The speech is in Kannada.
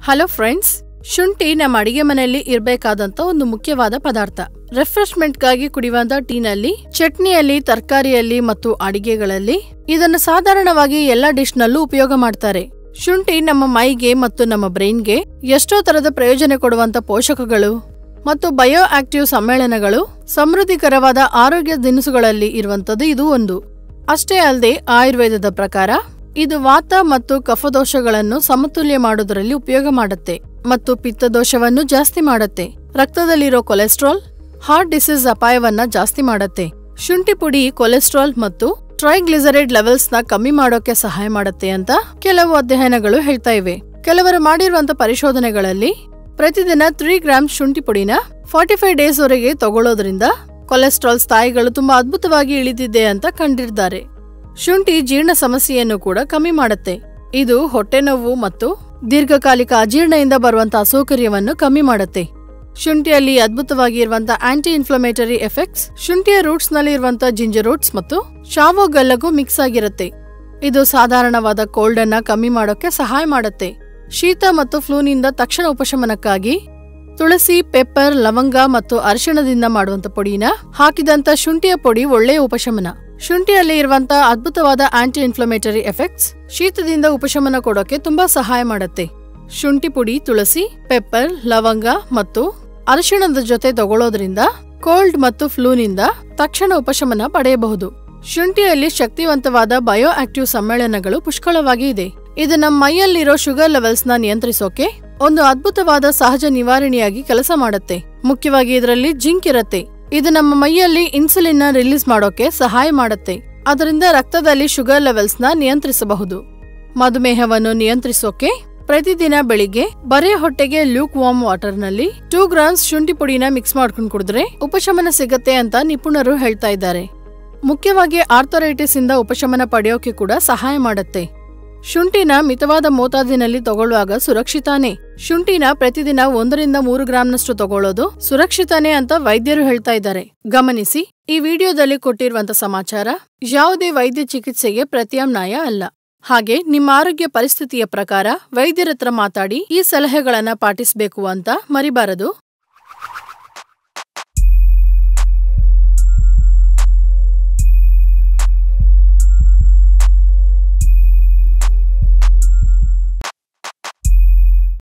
ಹಲೋ ಫ್ರೆಂಡ್ಸ್, ಶುಂಠಿ ನಮ್ಮ ಅಡಿಗೆ ಮನೆಯಲ್ಲಿ ಇರಬೇಕಾದಂತ ಒಂದು ಮುಖ್ಯವಾದ ಪದಾರ್ಥ. ರಿಫ್ರೆಶ್ಮೆಂಟ್ಗಾಗಿ ಕುಡಿಯುವಂತ ಟೀನಲ್ಲಿ, ಚಟ್ನಿಯಲ್ಲಿ, ತರಕಾರಿಯಲ್ಲಿ ಮತ್ತು ಅಡಿಗೆಗಳಲ್ಲಿ ಇದನ್ನು ಸಾಧಾರಣವಾಗಿ ಎಲ್ಲಾ ಡಿಶ್ನಲ್ಲೂ ಉಪಯೋಗ ಮಾಡ್ತಾರೆ. ಶುಂಠಿ ನಮ್ಮ ಮೈಗೆ ಮತ್ತು ನಮ್ಮ ಬ್ರೈನ್ಗೆ ಎಷ್ಟೋ ತರದ ಪ್ರಯೋಜನ ಕೊಡುವಂತ ಪೋಷಕಗಳು ಮತ್ತು ಬಯೋ ಆಕ್ಟಿವ್ ಸಮ್ಮೇಳನಗಳು ಸಮೃದ್ಧಿಕರವಾದ ಆರೋಗ್ಯ ದಿನಸುಗಳಲ್ಲಿ ಇರುವಂತದ್ದು ಇದು ಒಂದು. ಅಷ್ಟೇ ಅಲ್ಲದೆ ಆಯುರ್ವೇದದ ಪ್ರಕಾರ ಇದು ವಾತ ಮತ್ತು ಕಫದೋಷಗಳನ್ನು ಸಮತುಲ್ಯ ಮಾಡೋದರಲ್ಲಿ ಉಪಯೋಗ ಮಾಡುತ್ತೆ ಮತ್ತು ಪಿತ್ತದೋಷವನ್ನು ಜಾಸ್ತಿ ಮಾಡುತ್ತೆ. ರಕ್ತದಲ್ಲಿರೋ ಕೊಲೆಸ್ಟ್ರಾಲ್, ಹಾರ್ಟ್ ಡಿಸೀಸ್ ಅಪಾಯವನ್ನ ಜಾಸ್ತಿ ಮಾಡುತ್ತೆ. ಶುಂಠಿ ಪುಡಿ ಕೊಲೆಸ್ಟ್ರಾಲ್ ಮತ್ತು ಟ್ರೈಗ್ಲಿಸರೈಡ್ ಲೆವೆಲ್ಸ್ ನ ಕಮ್ಮಿ ಮಾಡೋಕೆ ಸಹಾಯ ಮಾಡುತ್ತೆ ಅಂತ ಕೆಲವು ಅಧ್ಯಯನಗಳು ಹೇಳ್ತಾ ಇವೆ. ಕೆಲವರು ಮಾಡಿರುವಂತ ಪರಿಶೋಧನೆಗಳಲ್ಲಿ ಪ್ರತಿದಿನ 3 ಗ್ರಾಮ್ ಶುಂಠಿ ಪುಡಿನ 45 ಡೇಸ್ ವರೆಗೆ ತಗೊಳ್ಳೋದ್ರಿಂದ ಕೊಲೆಸ್ಟ್ರಾಲ್ ಸ್ಥಾಯಿಗಳು ತುಂಬಾ ಅದ್ಭುತವಾಗಿ ಇಳಿದಿದೆ ಅಂತ ಕಂಡಿದ್ದಾರೆ. ಶುಂಠಿ ಜೀರ್ಣ ಸಮಸ್ಯೆಯನ್ನು ಕೂಡ ಕಮ್ಮಿ ಮಾಡುತ್ತೆ. ಇದು ಹೊಟ್ಟೆ ನೋವು ಮತ್ತು ದೀರ್ಘಕಾಲಿಕ ಅಜೀರ್ಣದಿಂದ ಬರುವಂತ ಅಸೌಕರ್ಯವನ್ನು ಕಮ್ಮಿ ಮಾಡುತ್ತೆ. ಶುಂಠಿಯಲ್ಲಿ ಅದ್ಭುತವಾಗಿ ಇರುವಂತ ಆಂಟಿ ಇನ್ಫ್ಲಮೇಟರಿ ಎಫೆಕ್ಟ್ಸ್ ಶುಂಠಿಯ ರೂಟ್ಸ್ ನಲ್ಲಿ ಇರುವಂತ ಜಿಂಜರ್ ರೂಟ್ಸ್ ಮತ್ತು ಶಾವೋಗಲ್ಲಗೂ ಮಿಕ್ಸ್ ಆಗಿರುತ್ತೆ. ಇದು ಸಾಧಾರಣವಾದ ಕೋಲ್ಡ್ ಅನ್ನ ಕಮ್ಮಿ ಮಾಡೋಕೆ ಸಹಾಯ ಮಾಡುತ್ತೆ. ಶೀತ ಮತ್ತು ಫ್ಲೂನಿಂದ ತಕ್ಷಣ ಉಪಶಮನಕ್ಕಾಗಿ ತುಳಸಿ, ಪೆಪ್ಪರ್, ಲವಂಗ ಮತ್ತು ಅರಿಶಿಣದಿಂದ ಮಾಡುವಂತ ಪುಡಿನ ಹಾಕಿದಂತ ಶುಂಠಿಯ ಪುಡಿ ಒಳ್ಳೆಯ ಉಪಶಮನ. ಶುಂಠಿಯಲ್ಲಿ ಇರುವಂತ ಅದ್ಭುತವಾದ ಆಂಟಿ ಇನ್ಫ್ಲಮೇಟರಿ ಎಫೆಕ್ಟ್ಸ್ ಶೀತದಿಂದ ಉಪಶಮನ ಕೊಡೋಕೆ ತುಂಬಾ ಸಹಾಯ ಮಾಡುತ್ತೆ. ಶುಂಠಿ ಪುಡಿ, ತುಳಸಿ, ಪೆಪ್ಪರ್, ಲವಂಗ ಮತ್ತು ಅರಿಶಿಣದ ಜೊತೆ ತಗೊಳ್ಳೋದ್ರಿಂದ ಕೋಲ್ಡ್ ಮತ್ತು ಫ್ಲೂನಿಂದ ತಕ್ಷಣ ಉಪಶಮನ ಪಡೆಯಬಹುದು. ಶುಂಠಿಯಲ್ಲಿ ಶಕ್ತಿವಂತವಾದ ಬಯೋ ಆಕ್ಟಿವ್ ಸಮ್ಮೇಳನಗಳು ಪುಷ್ಕಳವಾಗಿ ಇದೆ. ಇದು ನಮ್ಮ ಮೈಯಲ್ಲಿರೋ ಶುಗರ್ ಲೆವೆಲ್ಸ್ ನ ನಿಯಂತ್ರಿಸೋಕೆ ಒಂದು ಅದ್ಭುತವಾದ ಸಹಜ ನಿವಾರಣೆಯಾಗಿ ಕೆಲಸ ಮಾಡುತ್ತೆ. ಮುಖ್ಯವಾಗಿ ಇದರಲ್ಲಿ ಜಿಂಕ್ ಇರುತ್ತೆ. ಇದು ನಮ್ಮ ಮೈಯಲ್ಲಿ ಇನ್ಸುಲಿನ್ ನ ರಿಲೀಸ್ ಮಾಡೋಕೆ ಸಹಾಯ ಮಾಡುತ್ತೆ. ಅದರಿಂದ ರಕ್ತದಲ್ಲಿ ಶುಗರ್ ಲೆವೆಲ್ಸ್ ನ ನಿಯಂತ್ರಿಸಬಹುದು. ಮಧುಮೇಹವನ್ನು ನಿಯಂತ್ರಿಸೋಕೆ ಪ್ರತಿದಿನ ಬೆಳಿಗ್ಗೆ ಬರೇ ಹೊಟ್ಟೆಗೆ ಲ್ಯೂಕ್ ವಾರ್ಮ್ ವಾಟರ್ ನಲ್ಲಿ 2 ಗ್ರಾಮ್ಸ್ ಶುಂಠಿ ಪುಡಿನ ಮಿಕ್ಸ್ ಮಾಡ್ಕೊಂಡು ಕುಡಿದ್ರೆ ಉಪಶಮನ ಸಿಗತ್ತೆ ಅಂತ ನಿಪುಣರು ಹೇಳ್ತಾ ಇದ್ದಾರೆ. ಮುಖ್ಯವಾಗಿ ಆರ್ಥರೈಟಿಸ್ ಇಂದ ಉಪಶಮನ ಪಡೆಯೋಕೆ ಕೂಡ ಸಹಾಯ ಮಾಡುತ್ತೆ. ಶುಂಠಿನ ಮಿತವಾದ ಮೋತಾದಿನಲ್ಲಿ ತಗೊಳ್ಳುವಾಗ ಸುರಕ್ಷಿತಾನೇ. ಶುಂಠಿನ ಪ್ರತಿದಿನ 1 ರಿಂದ 3 ಗ್ರಾಂನಷ್ಟು ತಗೊಳ್ಳೋದು ಸುರಕ್ಷಿತಾನೇ ಅಂತ ವೈದ್ಯರು ಹೇಳ್ತಾ ಇದ್ದಾರೆ. ಗಮನಿಸಿ, ಈ ವಿಡಿಯೋದಲ್ಲಿ ಕೊಟ್ಟಿರುವಂತ ಸಮಾಚಾರ ಯಾವುದೇ ವೈದ್ಯ ಚಿಕಿತ್ಸೆಗೆ ಪ್ರತ್ಯಾಮ್ನಾಯ ಅಲ್ಲ. ಹಾಗೆ ನಿಮ್ಮ ಆರೋಗ್ಯ ಪರಿಸ್ಥಿತಿಯ ಪ್ರಕಾರ ವೈದ್ಯರ ಹತ್ರ ಮಾತಾಡಿ ಈ ಸಲಹೆಗಳನ್ನ ಪಾಟಿಸಬೇಕು ಅಂತ ಮರಿಬಾರದು.